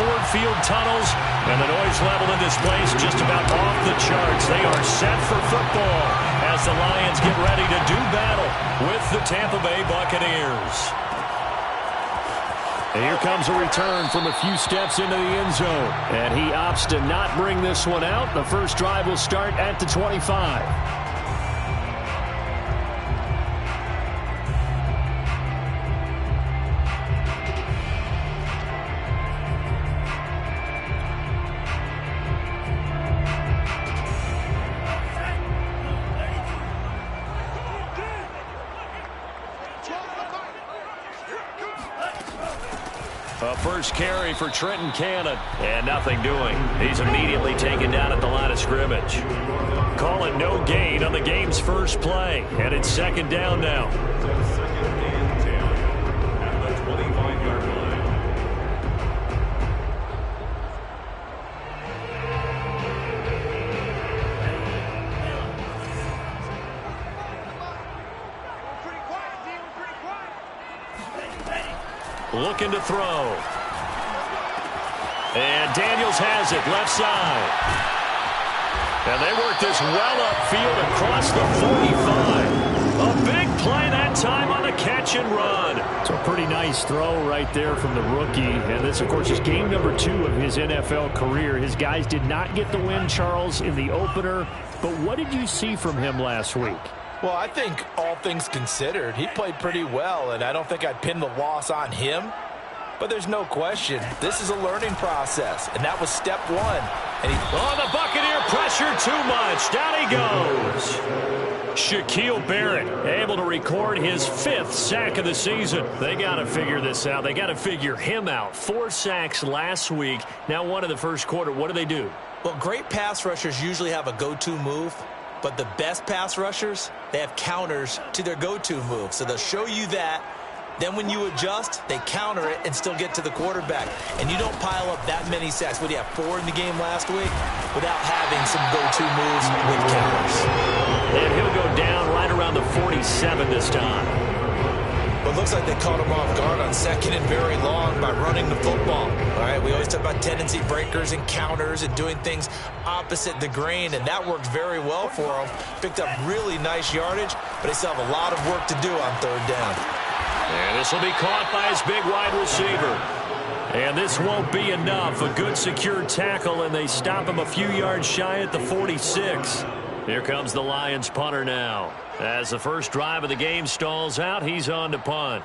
Ford Field tunnels, and the noise level in this place just about off the charts. They are set for football as the Lions get ready to do battle with the Tampa Bay Buccaneers. And here comes a return from a few steps into the end zone. And he opts to not bring this one out. The first drive will start at the 25. A first carry for Trenton Cannon, and nothing doing. He's immediately taken down at the line of scrimmage. Call it no gain on the game's first play, and it's second down now. Second and 10 at the 25-yard line. Looking to throw. And Daniels has it, left side. And they work this well upfield across the 45. A big play that time on the catch and run. It's a pretty nice throw right there from the rookie. And this, of course, is game number 2 of his NFL career. His guys did not get the win, Charles, in the opener. But what did you see from him last week? Well, I think all things considered, he played pretty well, and I don't think I'd pin the loss on him. But there's no question, this is a learning process, and that was step 1. And the Buccaneer pressure too much. Down he goes. Shaquille Barrett able to record his 5th sack of the season. They got to figure this out. They got to figure him out. 4 sacks last week. Now 1 in the first quarter. What do they do? Well, great pass rushers usually have a go-to move. But the best pass rushers, they have counters to their go-to move. So they'll show you that. Then when you adjust, they counter it and still get to the quarterback. And you don't pile up that many sacks. What do you have, 4 in the game last week? Without having some go-to moves with counters. And he'll go down right around the 47 this time. But it looks like they caught him off guard on second and very long by running the football. All right, we always talk about tendency breakers and counters and doing things opposite the grain, and that worked very well for them. Picked up really nice yardage, but they still have a lot of work to do on 3rd down. And this will be caught by his big wide receiver. And this won't be enough. A good secure tackle, and they stop him a few yards shy at the 46. Here comes the Lions punter now. As the first drive of the game stalls out, he's on to punt.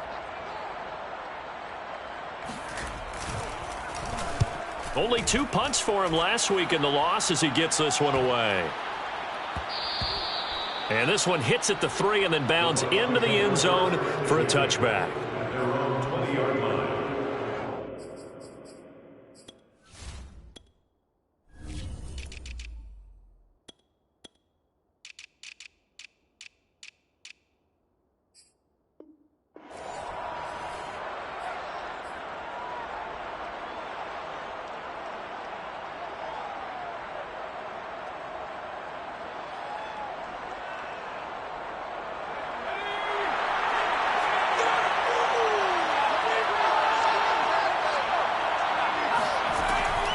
Only 2 punts for him last week in the loss as he gets this one away. And this one hits at the 3 and then bounds into the end zone for a touchback.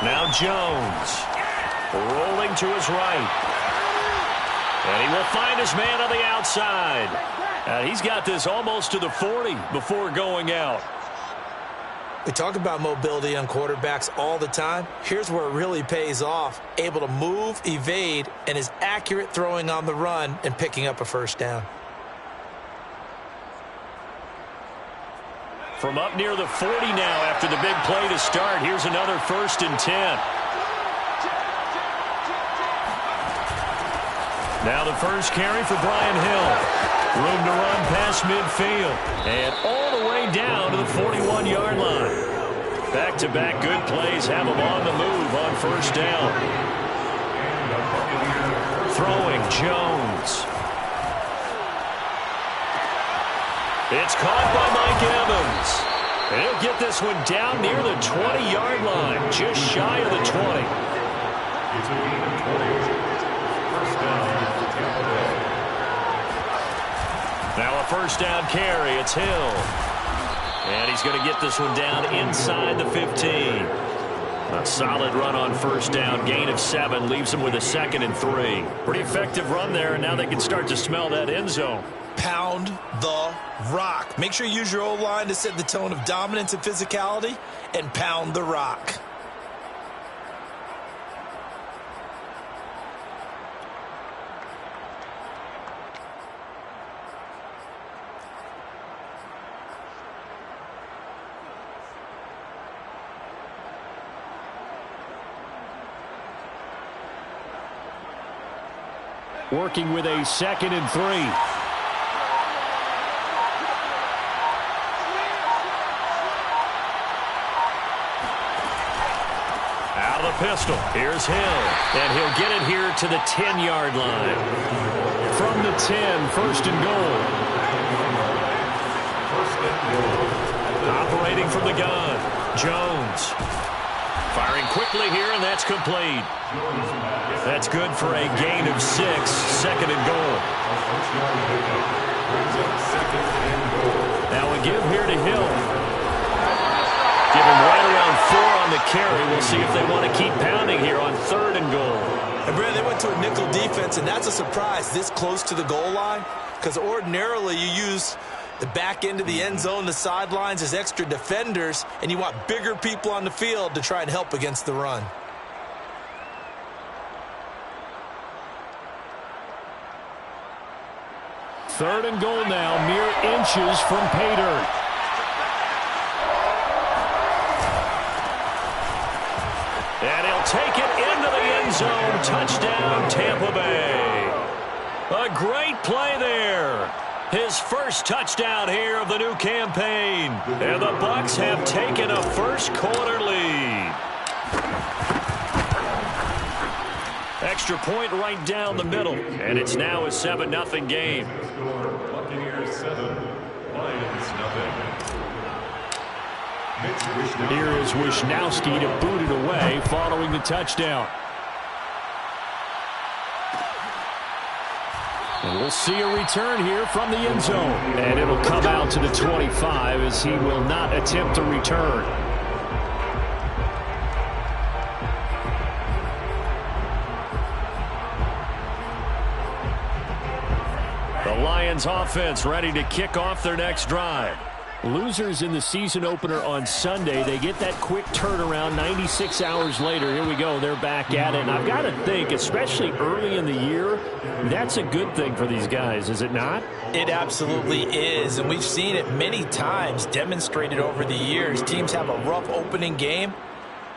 Now Jones, rolling to his right. And he will find his man on the outside. He's got this almost to the 40 before going out. We talk about mobility on quarterbacks all the time. Here's where it really pays off. Able to move, evade, and is accurate throwing on the run and picking up a first down. From up near the 40 now after the big play to start. Here's another 1st and 10. Now the first carry for Brian Hill. Room to run past midfield. And all the way down to the 41-yard line. Back-to-back good plays have him on the move on 1st down. Throwing Jones. It's caught by Mike Evans. And he'll get this one down near the 20-yard line, just shy of the 20. Now a 1st down carry. It's Hill. And he's going to get this one down inside the 15. Solid run on first down. Gain of 7 leaves them with a 2nd and 3. Pretty effective run there, and now they can start to smell that end zone. Pound the rock. Make sure you use your O-line to set the tone of dominance and physicality, and pound the rock. Working with a 2nd and 3. Out of the pistol. Here's Hill. And he'll get it here to the 10-yard line. From the 10, 1st and goal. Operating from the gun. Jones. Firing quickly here, and that's complete. That's good for a gain of 6, 2nd and goal. Now we give here to Hill. Give him right around 4 on the carry. We'll see if they want to keep pounding here on 3rd and goal. And Brad, they went to a nickel defense, and that's a surprise this close to the goal line, because ordinarily you use the back end of the end zone, the sidelines as extra defenders, and you want bigger people on the field to try and help against the run. Third and goal now, mere inches from pay dirt. And he'll take it into the end zone. Touchdown, Tampa Bay. A great play there. His first touchdown here of the new campaign. And the Bucks have taken a first-quarter lead. Extra point right down the middle. And it's now a 7-0 game. Buccaneers 7, Lions nothing. Here is Wisnowski to boot it away following the touchdown. And we'll see a return here from the end zone. And it'll come out to the 25 as he will not attempt to return. The Lions offense ready to kick off their next drive. Losers in the season opener on Sunday, they get that quick turnaround 96 hours later. Here we go. They're back at it. And I've got to think, especially early in the year, that's a good thing for these guys, is it not? It absolutely is. And we've seen it many times demonstrated over the years. Teams have a rough opening game,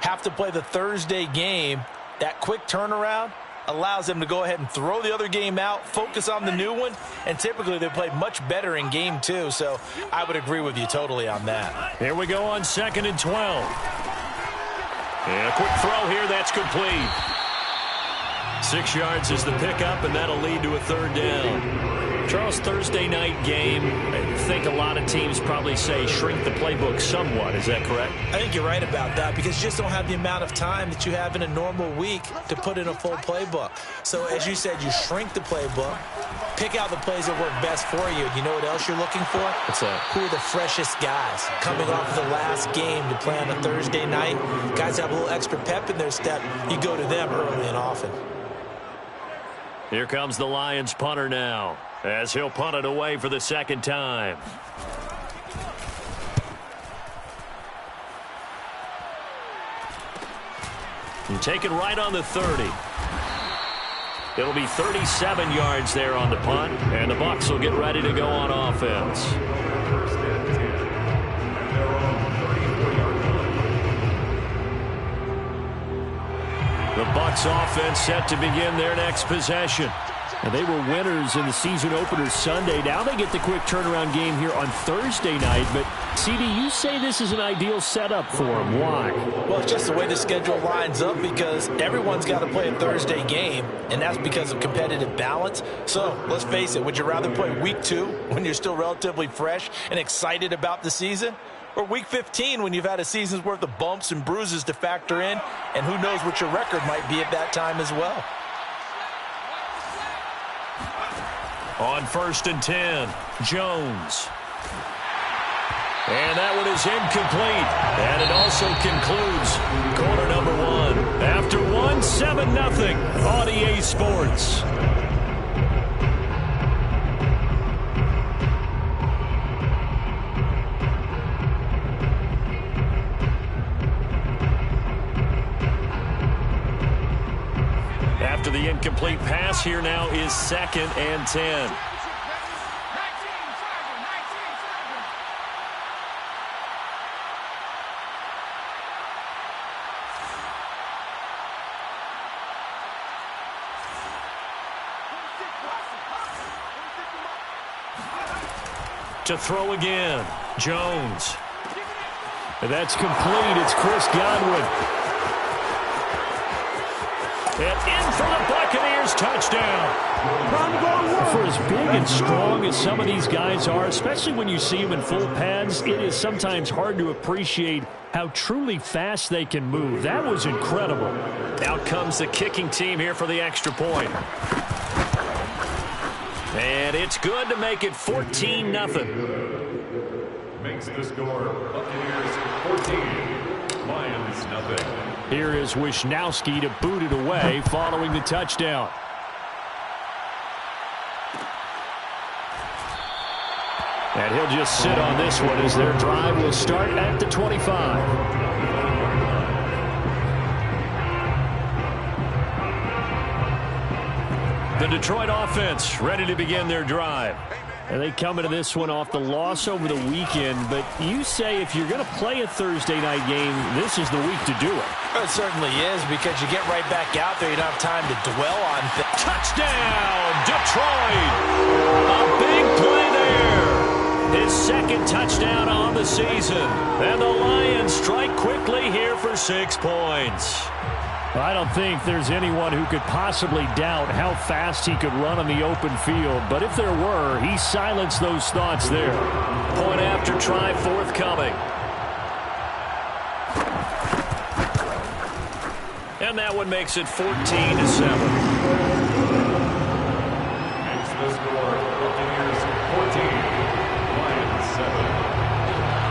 have to play the Thursday game. That quick turnaround allows them to go ahead and throw the other game out, focus on the new one, and typically they play much better in game 2. So I would agree with you totally on that. Here we go on 2nd and 12. And a quick throw here, that's complete. 6 yards is the pickup, and that'll lead to a 3rd down. Charles, Thursday night game, I think a lot of teams probably say shrink the playbook somewhat. Is that correct? I think you're right about that, because you just don't have the amount of time that you have in a normal week to put in a full playbook. So as you said, you shrink the playbook, pick out the plays that work best for you. You know what else you're looking for? What's that? Who are the freshest guys coming off of the last game to play on a Thursday night? Guys have a little extra pep in their step. You go to them early and often. Here comes the Lions punter now, as he'll punt it away for the 2nd time. And take it right on the 30. It'll be 37 yards there on the punt, and the Bucks will get ready to go on offense. First and 10. And they're on the 34-yard line. The Bucks offense set to begin their next possession. And they were winners in the season opener Sunday. Now they get the quick turnaround game here on Thursday night. But, CD, you say this is an ideal setup for them. Why? Well, it's just the way the schedule lines up, because everyone's got to play a Thursday game, and that's because of competitive balance. So, let's face it, would you rather play week 2 when you're still relatively fresh and excited about the season? Or week 15 when you've had a season's worth of bumps and bruises to factor in, and who knows what your record might be at that time as well. On 1st and 10, Jones. And that one is incomplete. And it also concludes quarter number 1. EA Sports. After the incomplete pass, here now is 2nd and 10. To throw again, Jones. That's complete. It's Chris Godwin. And in for the Buccaneers, touchdown. For as big and strong as some of these guys are, especially when you see them in full pads, it is sometimes hard to appreciate how truly fast they can move. That was incredible. Out comes the kicking team here for the extra point. And it's good to make it 14-0. Makes the score Buccaneers 14, Lions 0. Here is Wisnowski to boot it away following the touchdown. And he'll just sit on this one as their drive will start at the 25. The Detroit offense ready to begin their drive. And they come into this one off the loss over the weekend, but you say if you're going to play a Thursday night game, this is the week to do it. It certainly is, because you get right back out there. You don't have time to dwell on things. Touchdown, Detroit! A big play there. His 2nd touchdown on the season. And the Lions strike quickly here for 6 points. I don't think there's anyone who could possibly doubt how fast he could run on the open field. But if there were, he silenced those thoughts there. Point after try forthcoming. And that one makes it 14-7. Makes the score Buccaneers 14, Lions 7.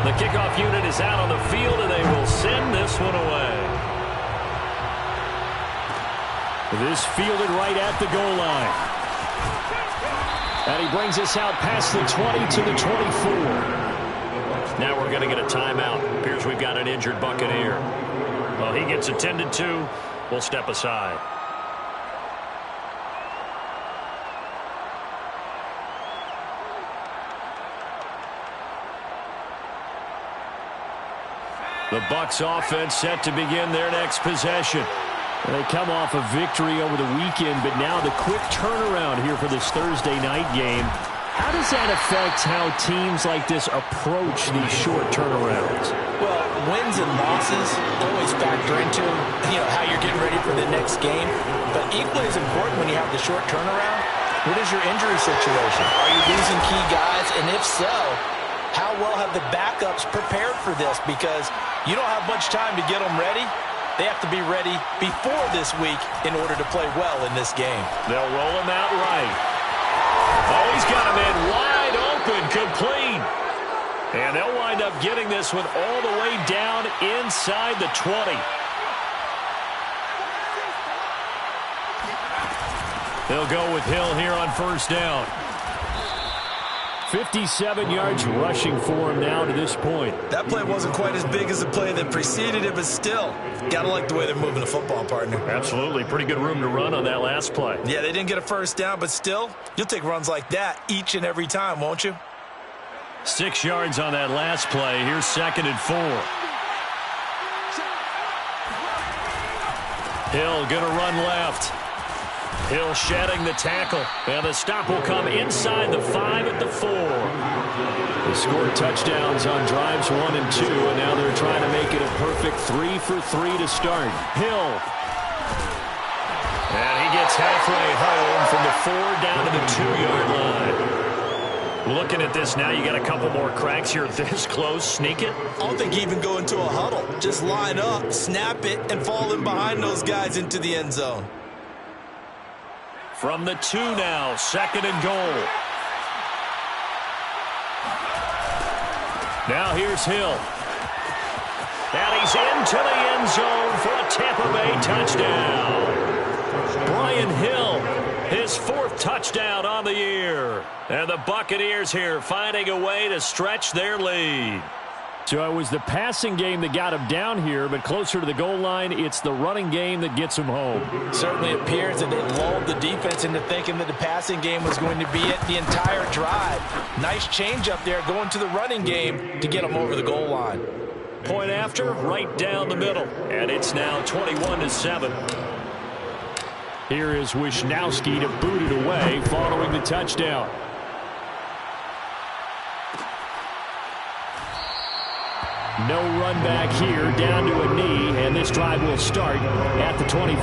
The kickoff unit is out on the field, and they will send this one away. This fielded right at the goal line. And he brings us out past the 20 to the 24. Now we're going to get a timeout. Appears we've got an injured Buccaneer. Well, he gets attended to. We'll step aside. The Bucks offense set to begin their next possession. They come off a victory over the weekend, but now the quick turnaround here for this Thursday night game. How does that affect how teams like this approach these short turnarounds? Well, wins and losses always factor into, how you're getting ready for the next game. But equally as important when you have the short turnaround, what is your injury situation? Are you losing key guys? And if so, how well have the backups prepared for this? Because you don't have much time to get them ready. They have to be ready before this week in order to play well in this game. They'll roll him out right. Oh, he's got him in wide open, complete. And they'll wind up getting this one all the way down inside the 20. They'll go with Hill here on 1st down. 57 yards rushing for him now to this point. That play wasn't quite as big as the play that preceded it, but still, got to like the way they're moving the football, partner. Absolutely. Pretty good room to run on that last play. Yeah, they didn't get a 1st down, but still, you'll take runs like that each and every time, won't you? 6 yards on that last play. Here's 2nd and 4. Hill going to run left. Hill shedding the tackle. And the stop will come inside the 5 at the 4. They scored touchdowns on drives 1 and 2, and now they're trying to make it a perfect 3 for 3 to start. Hill. And he gets halfway home from the 4 down to the 2-yard line. Looking at this now, you got a couple more cracks here this close. Sneak it. I don't think you even go into a huddle. Just line up, snap it, and fall in behind those guys into the end zone. From the 2 now, 2nd and goal. Now here's Hill. And he's into the end zone for a Tampa Bay touchdown. Brian Hill, his 4th touchdown on the year. And the Buccaneers here finding a way to stretch their lead. So it was the passing game that got him down here, but closer to the goal line, it's the running game that gets him home. Certainly appears that they lulled the defense into thinking that the passing game was going to be it the entire drive. Nice change up there going to the running game to get him over the goal line. Point after, right down the middle. And it's now 21-7. Here is Wisnowski to boot it away following the touchdown. No run back here, down to a knee, and this drive will start at the 25.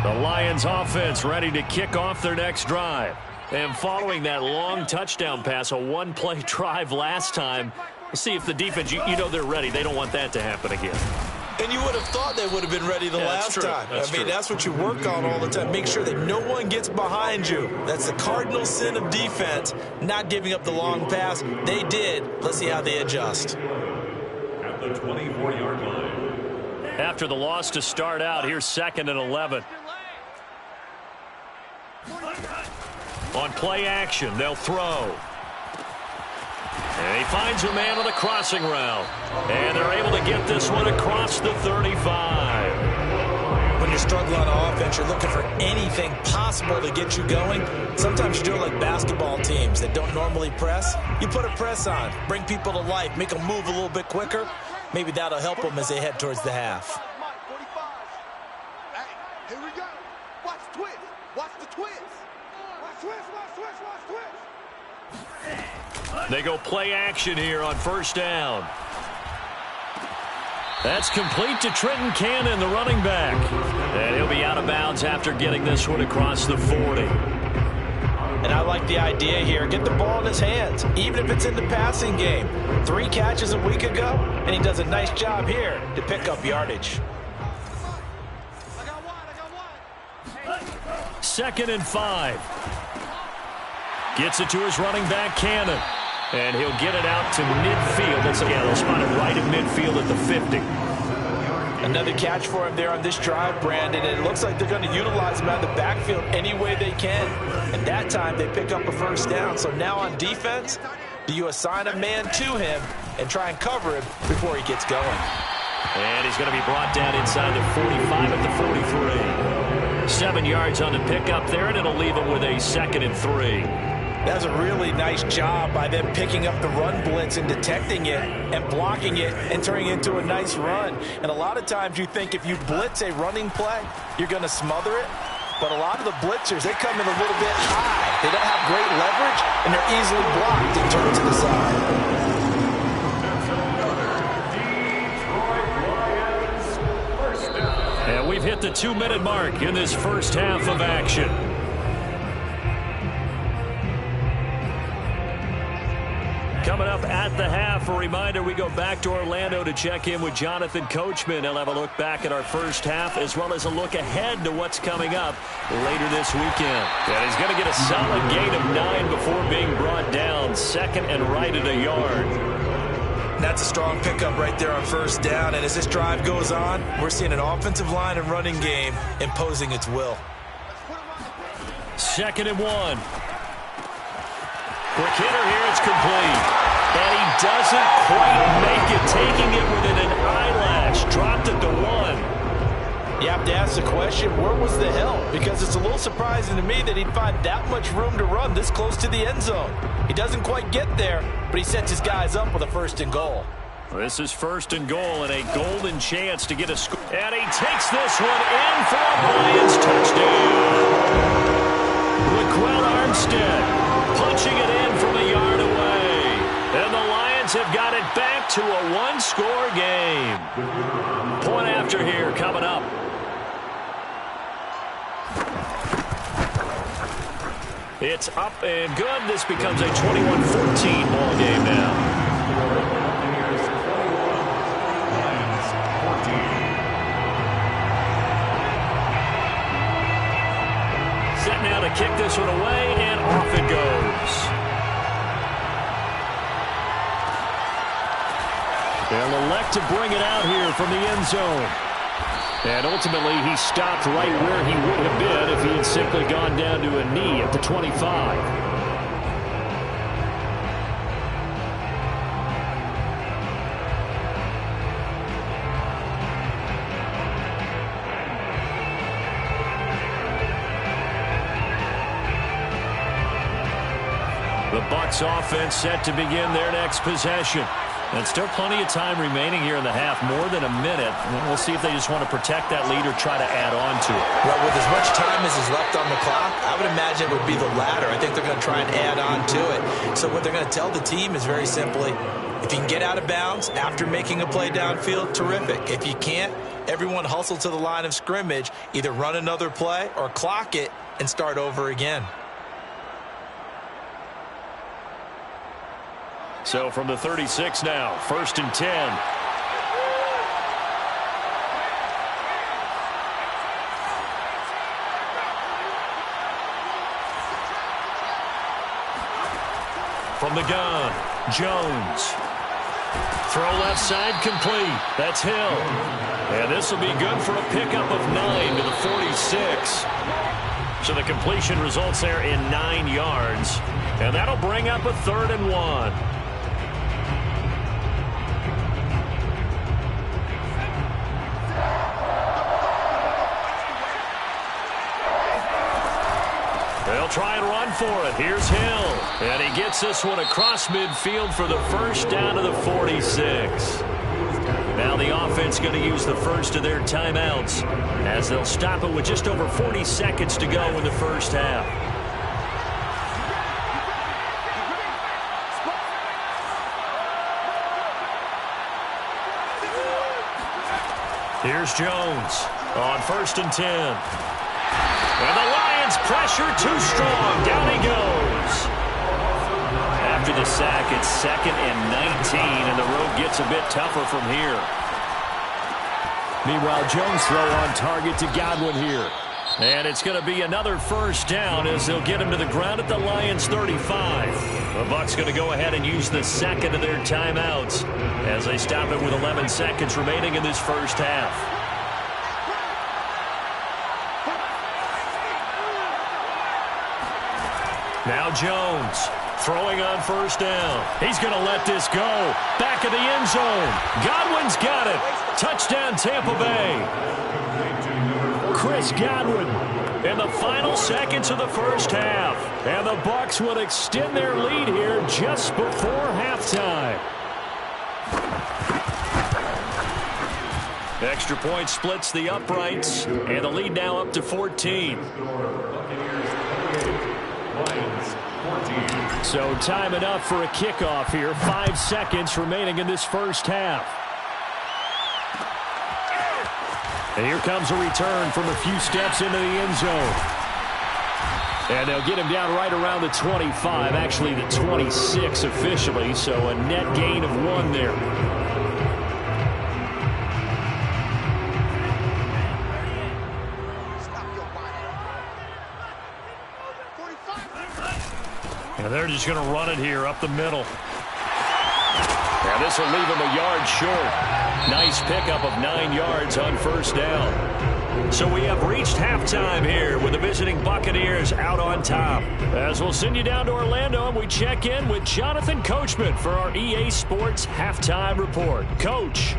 The Lions offense ready to kick off their next drive. And following that long touchdown pass, a one-play drive last time, we'll see if the defense, you know they're ready. They don't want that to happen again. And you would have thought they would have been ready the last time. That's what you work on all the time. Make sure that no one gets behind you. That's the cardinal sin of defense, not giving up the long pass. They did. Let's see how they adjust. At the 24-yard line. After the loss to start out, here's 2nd and 11. On play action, they'll throw. And he finds a man on the crossing route. And they're able to get this one across the 35. When you're struggling on offense, you're looking for anything possible to get you going. Sometimes you do it like basketball teams that don't normally press. You put a press on, bring people to life, make them move a little bit quicker. Maybe that'll help them as they head towards the half. Hey, here we go. Watch the twist. Watch the twist. Watch twist, watch twist, watch twist. They go play action here on 1st down. That's complete to Trenton Cannon, the running back. And he'll be out of bounds after getting this one across the 40. And I like the idea here. Get the ball in his hands, even if it's in the passing game. 3 catches a week ago, and he does a nice job here to pick up yardage. 2nd and 5. Gets it to his running back, Cannon. And he'll get it out to midfield. They'll spot it right at midfield at the 50. Another catch for him there on this drive, Brandon. And it looks like they're going to utilize him out of the backfield any way they can. And that time they pick up a 1st down. So now on defense, do you assign a man to him and try and cover him before he gets going? And he's going to be brought down inside the 45 at the 43. 7 yards on the pickup there, and it'll leave him with a 2nd and 3. That was a really nice job by them picking up the run blitz and detecting it and blocking it and turning it into a nice run. And a lot of times you think if you blitz a running play, you're going to smother it. But a lot of the blitzers, they come in a little bit high. They don't have great leverage, and they're easily blocked and turned to the side. And we've hit the 2-minute mark in this first half of action. Coming up at the half, a reminder, we go back to Orlando to check in with Jonathan Coachman. He'll have a look back at our first half as well as a look ahead to what's coming up later this weekend. And he's going to get a solid gain of 9 before being brought down. 2nd and right at a yard. That's a strong pickup right there on 1st down. And as this drive goes on, we're seeing an offensive line and running game imposing its will. 2nd and 1. Quick hitter here, it's complete. And he doesn't quite make it, taking it within an eyelash. Dropped it to 1. You have to ask the question, where was the help? Because it's a little surprising to me that he'd find that much room to run this close to the end zone. He doesn't quite get there, but he sets his guys up with a 1st and goal. This is 1st and goal and a golden chance to get a score. And he takes this one in for a Lions touchdown. Raquel Armstead punching it in from a yard away. And the Lions have got it back to a 1-score game. Point after here coming up. It's up and good. This becomes a 21-14 ball game now. Set now to kick this one away, and off it goes. They'll elect to bring it out here from the end zone. And ultimately, he stopped right where he would have been if he had simply gone down to a knee at the 25. The Bucks offense set to begin their next possession. And still plenty of time remaining here in the half, more than a minute. We'll see if they just want to protect that lead or try to add on to it. Well, with as much time as is left on the clock, I would imagine it would be the latter. I think they're going to try and add on to it. So what they're going to tell the team is very simply, if you can get out of bounds after making a play downfield, terrific. If you can't, everyone hustle to the line of scrimmage, either run another play or clock it and start over again. So from the 36 now, 1st and 10. From the gun, Jones. Throw left side complete. That's Hill. And this will be good for a pickup of 9 to the 46. So the completion results there in 9 yards. And that'll bring up a 3rd and 1. They'll try and run for it. Here's Hill. And he gets this one across midfield for the first down to the 46. Now the offense going to use the first of their timeouts as they'll stop it with just over 40 seconds to go in the first half. Here's Jones on 1st and 10. And the Lions pressure too strong. Down he goes. After the sack, it's 2nd and 19, and the road gets a bit tougher from here. Meanwhile, Jones throw on target to Godwin here. And it's going to be another first down as they'll get him to the ground at the Lions' 35. The Bucks going to go ahead and use the second of their timeouts as they stop it with 11 seconds remaining in this first half. Now Jones throwing on first down. He's going to let this go. Back of the end zone. Godwin's got it. Touchdown Tampa Bay. Chris Godwin in the final seconds of the first half. And the Bucks would extend their lead here just before halftime. Extra point splits the uprights. And the lead now up to 14. So time enough for a kickoff here. 5 seconds remaining in this first half. And here comes a return from a few steps into the end zone. And they'll get him down right around the 25, actually the 26 officially, so a net gain of 1 there. And they're just going to run it here up the middle. And this will leave him a yard short. Nice pickup of 9 yards on first down. So we have reached halftime here with the visiting Buccaneers out on top. As we'll send you down to Orlando and we check in with Jonathan Coachman for our EA Sports Halftime Report. Coach.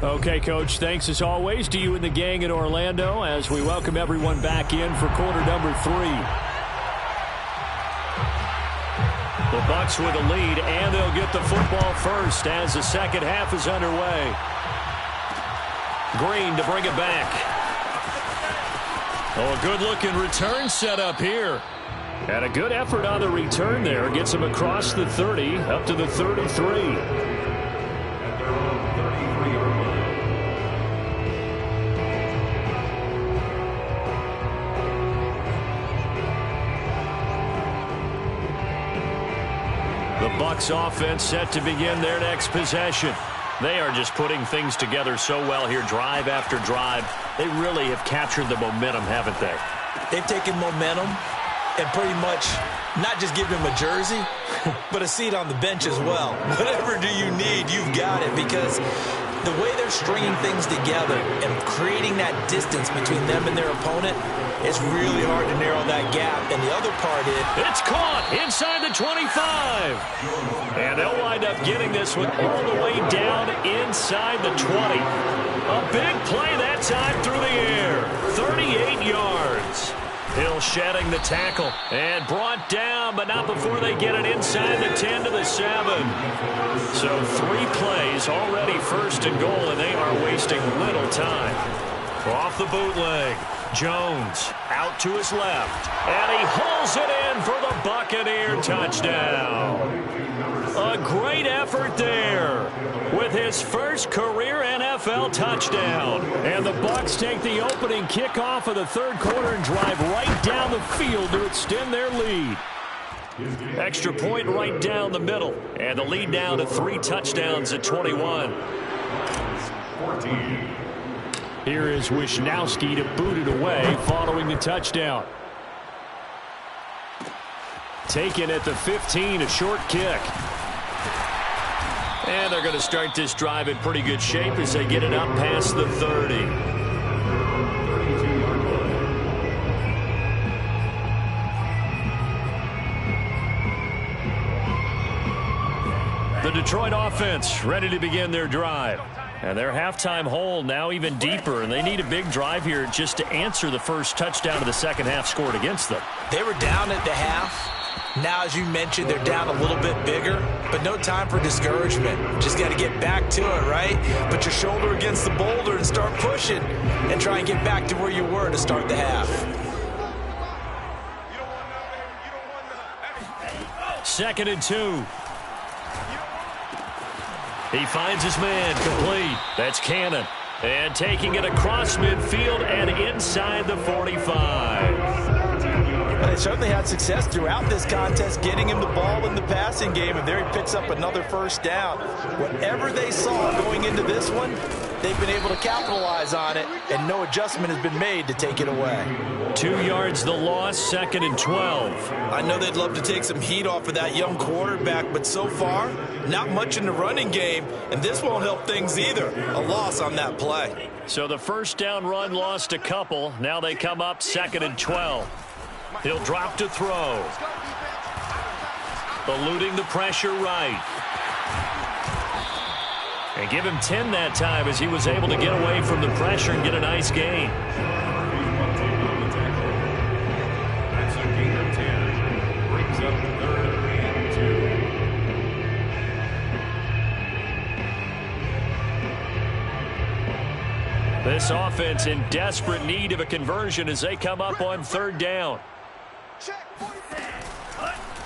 Okay, Coach, thanks as always to you and the gang in Orlando as we welcome everyone back in for quarter number 3. The Bucks with a lead, and they'll get the football first as the second half is underway. Green to bring it back. Oh, a good-looking return set up here. And a good effort on the return there. Gets him across the 30, up to the 33. The Bucks offense set to begin their next possession. They are just putting things together so well here, drive after drive. They really have captured the momentum, haven't they? They've taken momentum and pretty much not just give him a jersey, but a seat on the bench as well. Whatever do you need, you've got it, because the way they're stringing things together and creating that distance between them and their opponent, it's really hard to narrow that gap. And the other part is, it's caught inside the 25. And they'll wind up getting this one all the way down inside the 20. A big play that time through the air. 38 yards. Hill shedding the tackle and brought down, but not before they get it inside the 10 to the 7. So 3 plays already first and goal, and they are wasting little time. Off the bootleg, Jones out to his left, and he hauls it in for the Buccaneer touchdown. A great effort there with his first career NFL touchdown. And the Bucks take the opening kickoff of the third quarter and drive right down the field to extend their lead. Extra point right down the middle. And the lead down to 3 touchdowns at 21. Here is Wisnowski to boot it away following the touchdown. Taken at the 15, a short kick. And they're going to start this drive in pretty good shape as they get it up past the 30. The Detroit offense ready to begin their drive. And their halftime hole now even deeper, and they need a big drive here just to answer the first touchdown of the second half scored against them. They were down at the half. Now, as you mentioned, they're down a little bit bigger, but no time for discouragement. Just got to get back to it, right? Put your shoulder against the boulder and start pushing and try and get back to where you were to start the half. 2nd and 2. He finds his man complete. That's Cannon. And taking it across midfield and inside the 45. But they certainly had success throughout this contest, getting him the ball in the passing game, and there he picks up another first down. Whatever they saw going into this one, they've been able to capitalize on it, and no adjustment has been made to take it away. 2 yards the loss, 2nd and 12. I know they'd love to take some heat off of that young quarterback, but so far, not much in the running game, and this won't help things either. A loss on that play. So the first down run lost a couple. Now they come up 2nd and 12. He'll drop to throw. Eluding the pressure right. And give him 10 that time as he was able to get away from the pressure and get a nice gain. That's a gain of 10. Brings up 3rd and 2. This offense in desperate need of a conversion as they come up on 3rd down.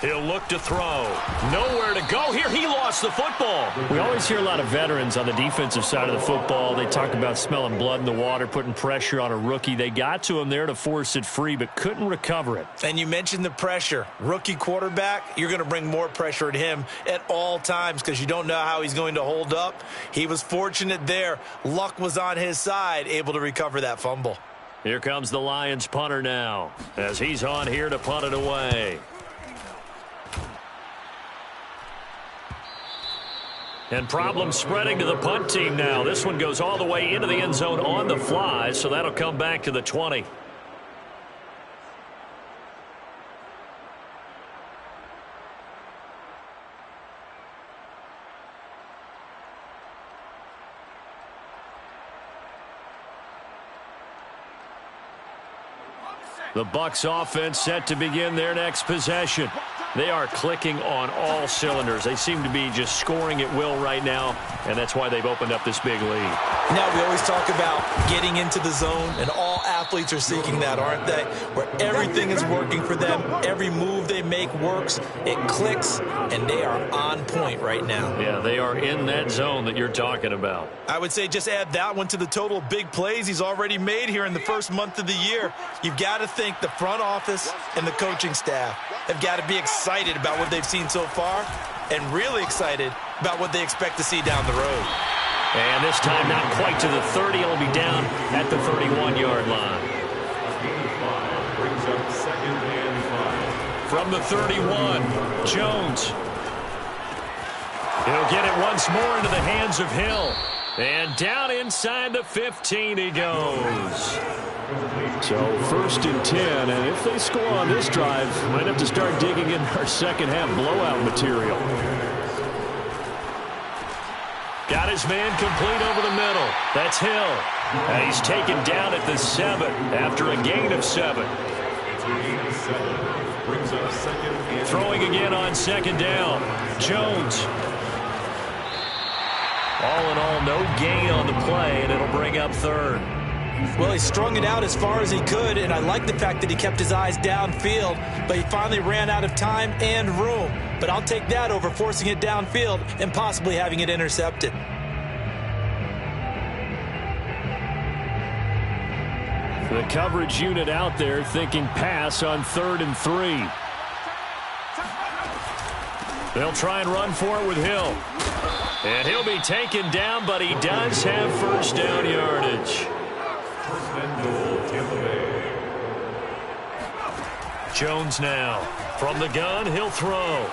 He'll look to throw. Nowhere to go here. He lost the football. We always hear a lot of veterans on the defensive side of the football. They talk about smelling blood in the water, putting pressure on a rookie. They got to him there to force it free, but couldn't recover it. And you mentioned the pressure. Rookie quarterback, you're going to bring more pressure at him at all times because you don't know how he's going to hold up. He was fortunate there. Luck was on his side, able to recover that fumble. Here comes the Lions punter now as he's on here to punt it away. And problems spreading to the punt team now. This one goes all the way into the end zone on the fly, so that'll come back to the 20. The Bucks offense set to begin their next possession. They are clicking on all cylinders. They seem to be just scoring at will right now, and that's why they've opened up this big lead. Now, we always talk about getting into the zone, and all athletes are seeking that, aren't they? Where everything is working for them, every move they make works, it clicks, and they are on point right now. Yeah, they are in that zone that you're talking about. I would say just add that one to the total of big plays he's already made here in the first month of the year. You've got to think the front office and the coaching staff have got to be excited about what they've seen so far and really excited about what they expect to see down the road. And this time not quite to the 30. It'll be down at the 31-yard line. Brings up 2nd and 5. from the 31. Jones. He'll get it once more into the hands of Hill. And down inside the 15 he goes. So 1st and 10, and if they score on this drive, might have to start digging in our second half blowout material. Got his man complete over the middle. That's Hill. And he's taken down at the 7 after a gain of 7. Throwing again on 2nd down. Jones. All in all, no gain on the play, and it'll bring up 3rd. Well, he strung it out as far as he could, and I like the fact that he kept his eyes downfield, but he finally ran out of time and room. But I'll take that over forcing it downfield and possibly having it intercepted. The coverage unit out there thinking pass on 3rd and 3. They'll try and run for it with Hill. And he'll be taken down, but he does have 1st down yardage. Jones now. From the gun, he'll throw.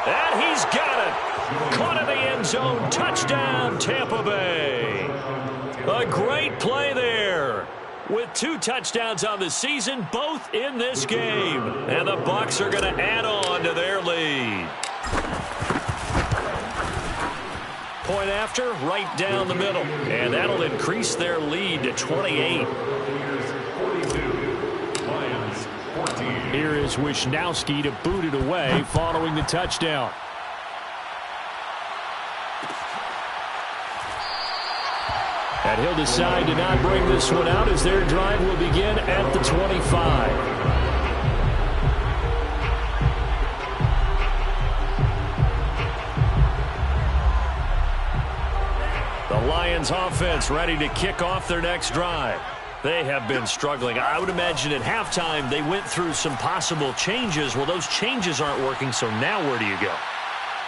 And he's got it. Caught in the end zone. Touchdown, Tampa Bay. A great play there. With 2 touchdowns on the season, both in this game. And the Bucks are going to add on to their lead. Point after, right down the middle. And that'll increase their lead to 28. Here is Wisnowski to boot it away following the touchdown. And he'll decide to not bring this one out as their drive will begin at the 25. The Lions offense ready to kick off their next drive. They have been struggling. I would imagine at halftime they went through some possible changes. Well, those changes aren't working, so now where do you go?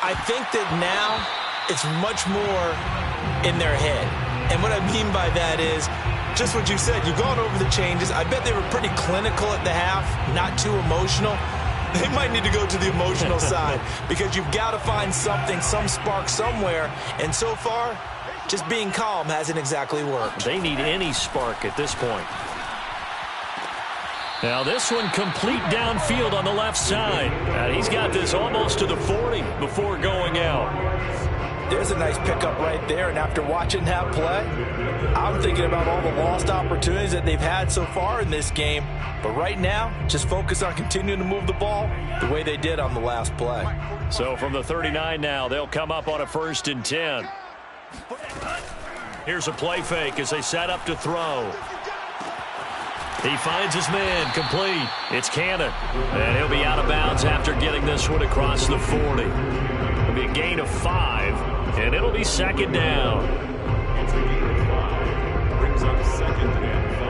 I think that now it's much more in their head. And what I mean by that is just what you said. You've gone over the changes. I bet they were pretty clinical at the half, not too emotional. They might need to go to the emotional side because you've got to find something, some spark somewhere. And so far, just being calm hasn't exactly worked. They need any spark at this point. Now this one complete downfield on the left side. And he's got this almost to the 40 before going out. There's a nice pickup right there, and after watching that play, I'm thinking about all the lost opportunities that they've had so far in this game. But right now, just focus on continuing to move the ball the way they did on the last play. So from the 39 now, they'll come up on a 1st and 10. Here's a play fake as they set up to throw. He finds his man complete. It's Cannon. And he'll be out of bounds after getting this one across the 40. It'll be a gain of 5, and it'll be 2nd down. Brings up 2nd and 5.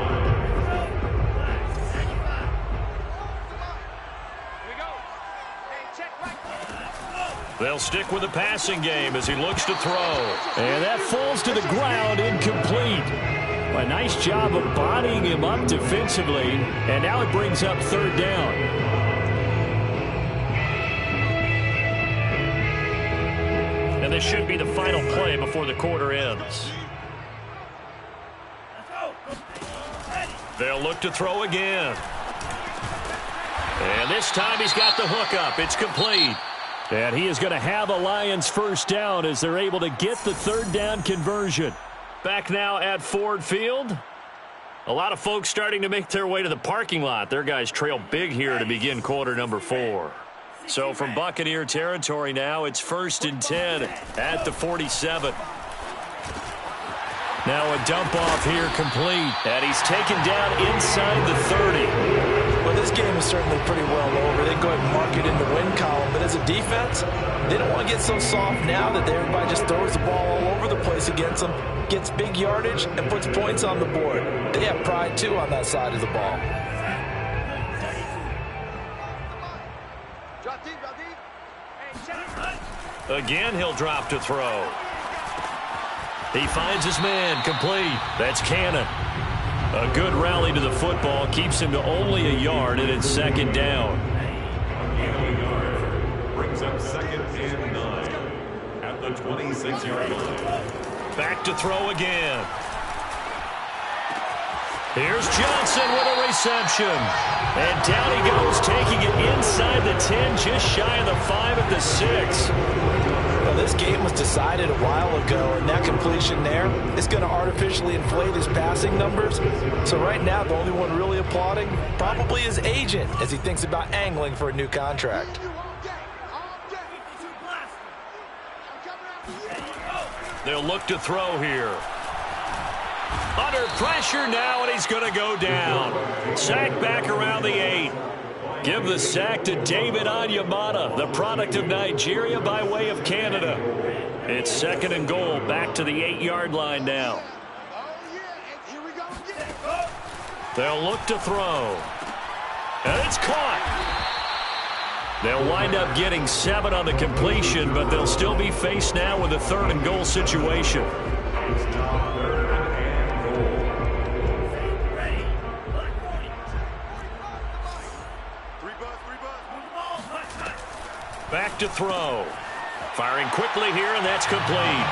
They'll stick with the passing game as he looks to throw. And that falls to the ground, incomplete. A nice job of bodying him up defensively, and now it brings up 3rd down. And this should be the final play before the quarter ends. They'll look to throw again. And this time he's got the hook up. It's complete. And he is going to have a Lions 1st down as they're able to get the 3rd down conversion. Back now at Ford Field. A lot of folks starting to make their way to the parking lot. Their guys trail big here to begin quarter number 4. So from Buccaneer territory now, it's 1st and 10 at the 47. Now a dump off here complete. And he's taken down inside the 30. Well, this game is certainly pretty well over. They can go ahead and mark it in the win column. But as a defense, they don't want to get so soft now that everybody just throws the ball all over the place against them, gets big yardage, and puts points on the board. They have pride, too, on that side of the ball. Again, he'll drop to throw. He finds his man complete. That's Cannon. A good rally to the football keeps him to only a yard, and it's second down. A yard brings up second and 9 at the 26-yard line. Back to throw again. Here's Johnson with a reception. And down he goes, taking it inside the 10, just shy of the 5 at the 6. Well, this game was decided a while ago, and that completion there is going to artificially inflate his passing numbers. So right now, the only one really applauding probably his agent as he thinks about angling for a new contract. They'll look to throw here. Under pressure now, and he's going to go down. Sack back around the 8. Give the sack to David Onyemata, the product of Nigeria by way of Canada. It's second and goal, back to the 8-yard line now. They'll look to throw. And it's caught. They'll wind up getting 7 on the completion, but they'll still be faced now with a 3rd and goal situation. Back to throw. Firing quickly here, and that's complete.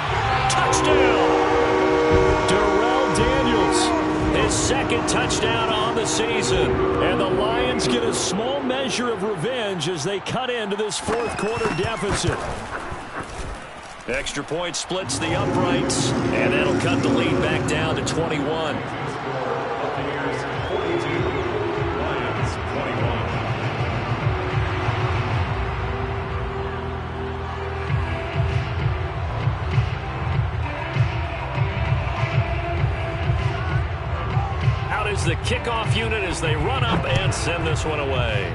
Touchdown! Darrell Daniels, his second touchdown on the season. And the Lions get a small measure of revenge as they cut into this fourth-quarter deficit. Extra point splits the uprights, and that'll cut the lead back down to 21. Buccaneers 42, Lions 21. Out is the kickoff unit as they run up and send this one away.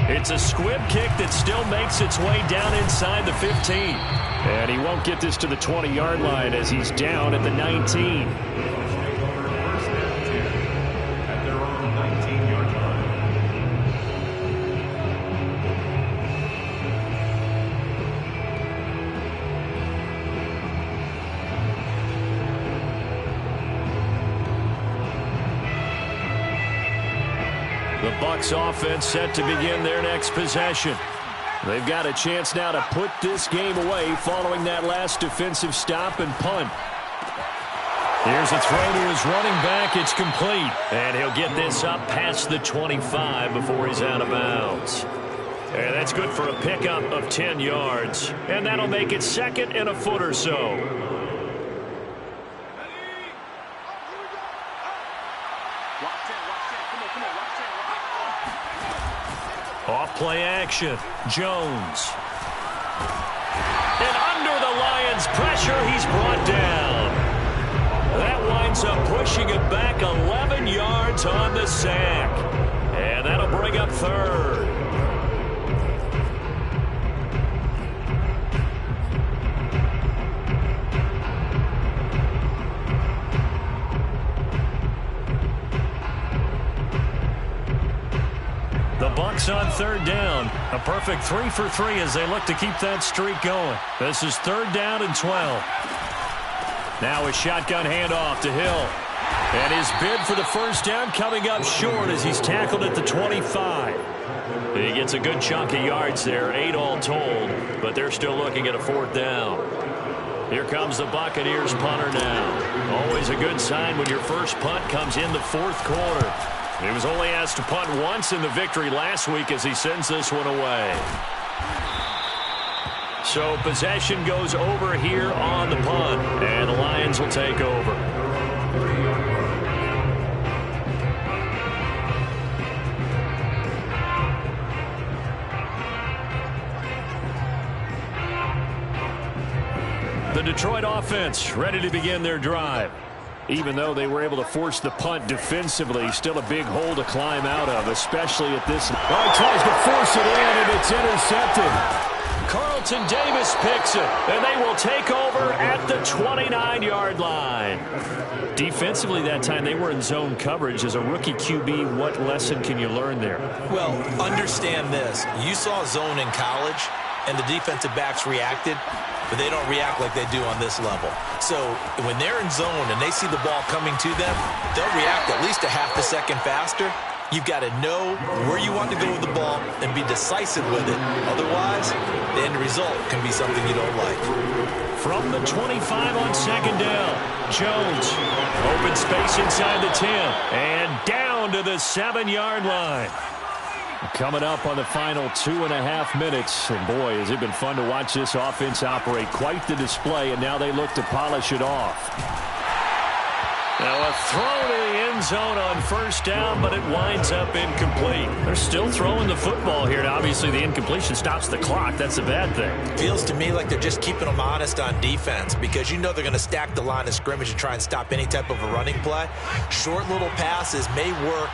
It's a squib kick that still makes its way down inside the 15. And he won't get this to the 20-yard line as he's down at the 19. At their own 19-yard line. The Bucks offense set to begin their next possession. They've got a chance now to put this game away following that last defensive stop and punt. Here's a throw to his running back. It's complete. And he'll get this up past the 25 before he's out of bounds. And that's good for a pickup of 10 yards. And that'll make it second and a foot or so. Off play action. Jones. And under the Lions' pressure, he's brought down. That winds up pushing it back 11 yards on the sack. And that'll bring up third. The Bucks on third down. A perfect 3 for 3 as they look to keep that streak going. This is third down and 12. Now a shotgun handoff to Hill. And his bid for the first down coming up short as he's tackled at the 25. He gets a good chunk of yards there, 8 all told, but they're still looking at a fourth down. Here comes the Buccaneers punter now. Always a good sign when your first punt comes in the fourth quarter. He was only asked to punt once in the victory last week as he sends this one away. So possession goes over here on the punt, and the Lions will take over. The Detroit offense ready to begin their drive. Even though they were able to force the punt defensively, still a big hole to climb out of, especially at this. Oh, he tries to force it in, and it's intercepted. Carlton Davis picks it, and they will take over at the 29-yard line. Defensively that time, they were in zone coverage. As a rookie QB, what lesson can you learn there? Well, understand this. You saw zone in college, and the defensive backs reacted. but they don't react like they do on this level. So when they're in zone and they see the ball coming to them, they'll react at least a half a second faster. You've got to know where you want to go with the ball and be decisive with it. Otherwise, the end result can be something you don't like. From the 25 on second down, Jones. Open space inside the 10. And down to the 7-yard line. Coming up on the final 2.5 minutes. And boy, has it been fun to watch this offense operate. Quite the display, and now they look to polish it off. Now a throw to the end zone on first down, but it winds up incomplete. They're still throwing the football here. Now, obviously, the incompletion stops the clock. That's a bad thing. Feels to me like they're just keeping them honest on defense because you know they're going to stack the line of scrimmage and try and stop any type of a running play. Short little passes may work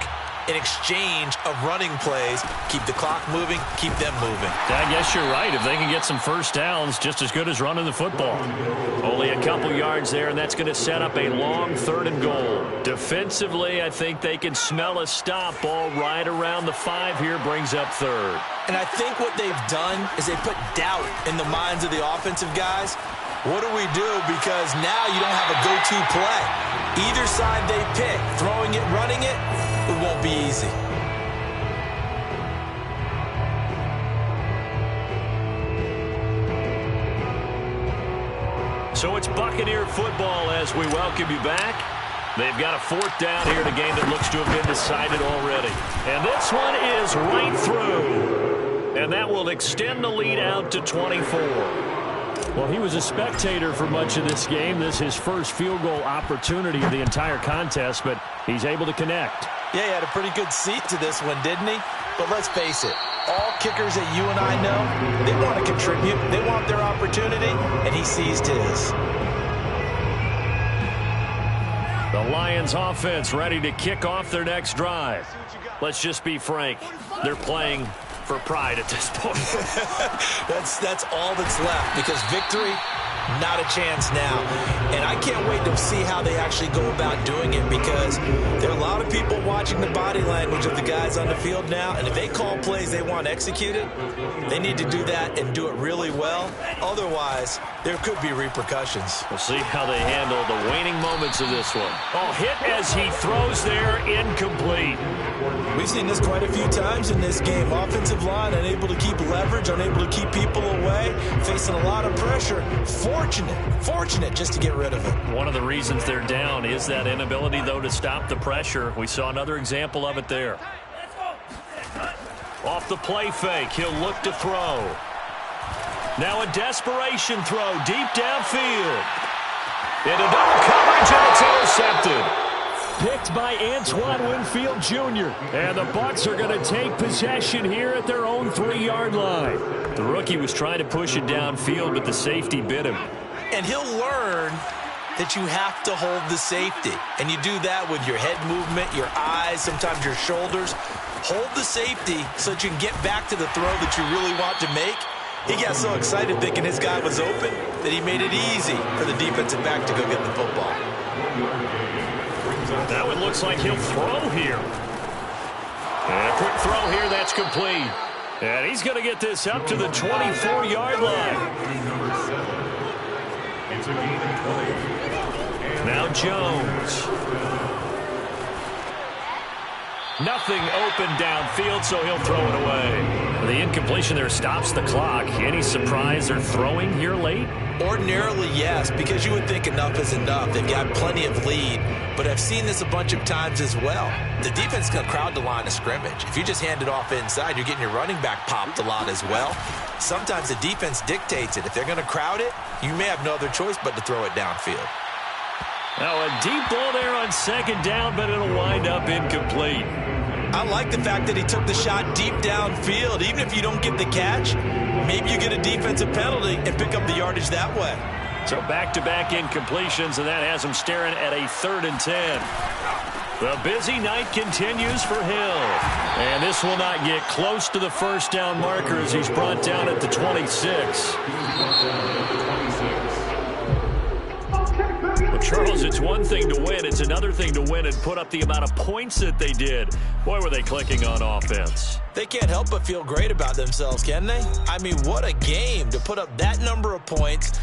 in exchange of running plays. Keep the clock moving, keep them moving. I guess you're right. If they can get some first downs, just as good as running the football. Only a couple yards there, and that's going to set up a long 3rd and goal. Defensively, I think they can smell a stop. Ball right around the 5 here, brings up 3rd. And I think what they've done is they put doubt in the minds of the offensive guys. What do we do? Because now you don't have a go-to play. Either side they pick, throwing it, running it, it won't be easy. So it's Buccaneer football as we welcome you back. They've got a 4th down here in a game that looks to have been decided already. And this one is right through. And that will extend the lead out to 24. Well, he was a spectator for much of this game. This is his first field goal opportunity of the entire contest, but he's able to connect. Yeah, he had a pretty good seat to this one, didn't he? But let's face it, all kickers that you and I know, they want to contribute. They want their opportunity, and he seized his. The Lions offense ready to kick off their next drive. Let's just be frank. They're playing for pride at this point. That's all that's left because victory, not a chance now. And I can't wait to see how they actually go about doing it because there are a lot of people watching the body language of the guys on the field now, and if they call plays they want executed, they need to do that and do it really well. Otherwise, there could be repercussions. We'll see how they handle the waning moments of this one. Oh, hit as he throws there, incomplete. We've seen this quite a few times in this game. Offensive line unable to keep leverage, unable to keep people away, facing a lot of pressure. Fortunate just to get rid of it. One of the reasons they're down is that inability, though, to stop the pressure. We saw another example of it there. Off the play fake, he'll look to throw. Now a desperation throw deep downfield. Into double coverage, and it's intercepted. Picked by Antoine Winfield Jr. And the Bucks are going to take possession here at their own 3-yard line. The rookie was trying to push it downfield, but the safety bit him. And he'll learn that you have to hold the safety. And you do that with your head movement, your eyes, sometimes your shoulders. Hold the safety so that you can get back to the throw that you really want to make. He got so excited thinking his guy was open that he made it easy for the defensive back to go get the football. Now it looks like he'll throw here. And a quick throw here, that's complete. And he's going to get this up to the 24-yard line. Now Jones. Nothing open downfield, so he'll throw it away. The incompletion there stops the clock. Any surprise they're throwing here late? Ordinarily, yes, because you would think enough is enough. They've got plenty of lead, but I've seen this a bunch of times as well. The defense is going to crowd the line of scrimmage. If you just hand it off inside, you're getting your running back popped a lot as well. Sometimes the defense dictates it. If they're going to crowd it, you may have no other choice but to throw it downfield. Now a deep ball there on second down, but it'll wind up incomplete. I like the fact that he took the shot deep downfield. Even if you don't get the catch, maybe you get a defensive penalty and pick up the yardage that way. So back-to-back incompletions, and that has him staring at a 3rd and 10. The busy night continues for Hill. And this will not get close to the first down marker as he's brought down at the 26. Charles, it's one thing to win. It's another thing to win and put up the amount of points that they did. Boy, were they clicking on offense. They can't help but feel great about themselves, can they? I mean, what a game to put up that number of points.